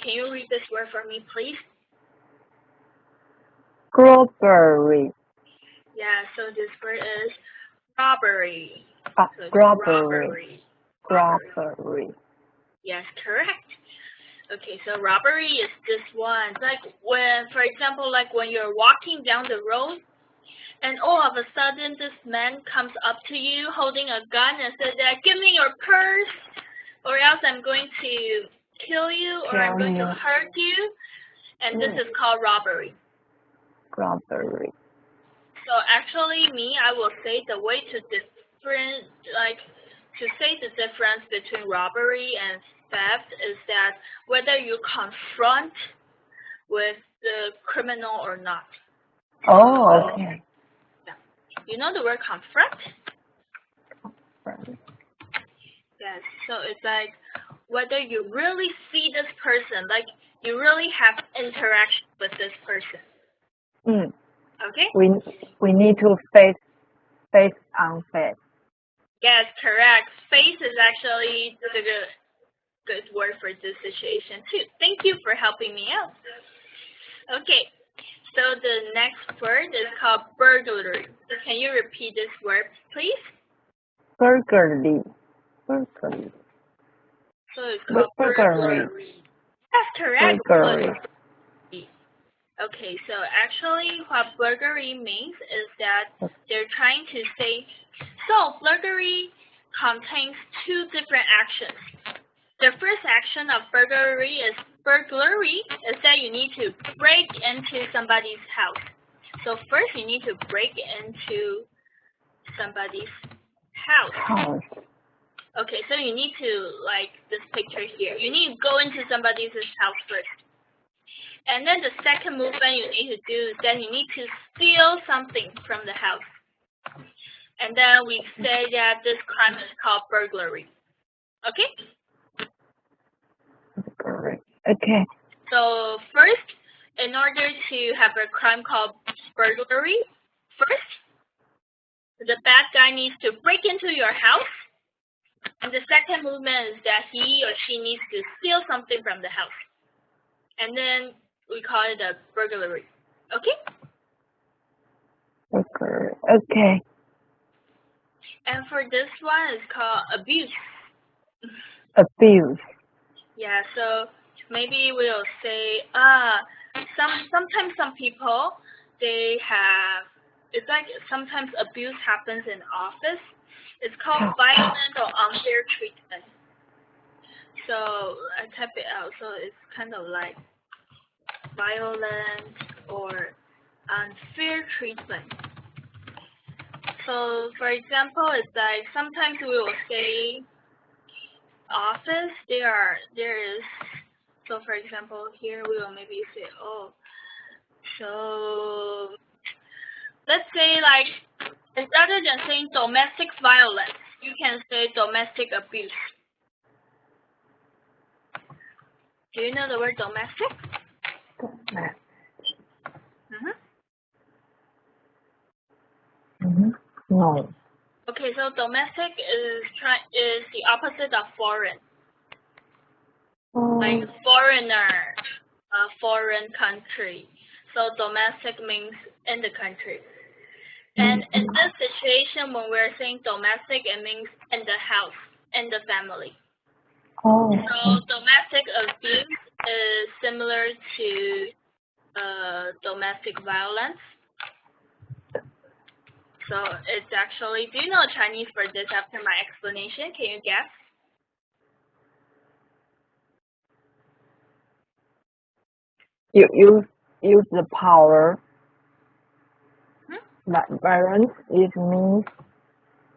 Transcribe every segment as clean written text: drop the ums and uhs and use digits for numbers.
can you read this word for me, please? Robbery. Yeah, so this word is robbery. So Robbery. Yes, correct. Okay, so robbery is this one. Like when, for example, like when you're walking down the road, and all of a sudden this man comes up to you holding a gun and says that, give me your purse, or else I'm going to kill you, or I'm going to hurt you. And this is called robbery. Robbery. So actually, I will say the way to say the difference between robbery and theft is that whether you confront with the criminal or not. Oh, okay. You know the word confront? Yes, so it's like whether you really see this person, like you really have interaction with this person. Okay? We need to face on face. Yes, correct. Face is actually the good word for this situation too. Thank you for helping me out. Okay, so the next word is called burglary. So can you repeat this word, please? Burglary. So it's called burglary. That's correct. Burglary. Okay, so actually what burglary means is that they're trying to say, so burglary contains two different actions. The first action of burglary is that you need to break into somebody's house. So first you need to break into somebody's house. Okay, so you need to, like this picture here, you need to go into somebody's house first. And then the second movement you need to do is that you need to steal something from the house. And then we say that this crime is called burglary. Okay? Okay. So first, in order to have a crime called burglary, first, the bad guy needs to break into your house. And the second movement is that he or she needs to steal something from the house. And then we call it a burglary. Okay? Okay. And for this one, it's called abuse. Abuse. Yeah, so maybe we'll say, sometimes some people, they have, it's like sometimes abuse happens in office. It's called violent or unfair treatment. So I type it out, so it's kind of like violent or unfair treatment. So for example, it's like sometimes we will say office, there is, so for example here we will maybe say, so let's say like, rather than saying domestic violence, you can say domestic abuse. Do you know the word domestic? No. Okay, so domestic is the opposite of foreign. Like foreigner, foreign country. So domestic means in the country. And in this situation, when we're saying domestic, it means in the house, in the family. So domestic abuse is similar to domestic violence. So it's actually, do you know Chinese for this after my explanation? Can you guess? You use the power. Violence, it means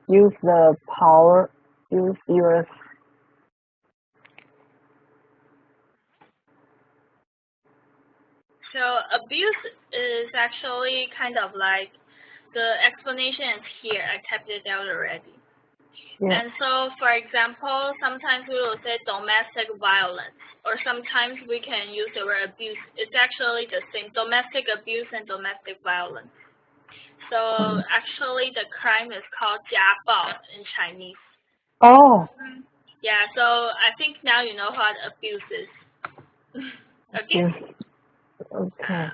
use the power, use your. So abuse is actually kind of like, the explanation is here. I typed it out already. Yeah. And so, for example, sometimes we will say domestic violence, or sometimes we can use the word abuse. It's actually the same, domestic abuse and domestic violence. So actually, the crime is called 家暴 in Chinese. Oh. Yeah, so I think now you know what abuse is. Okay. Yes. Okay.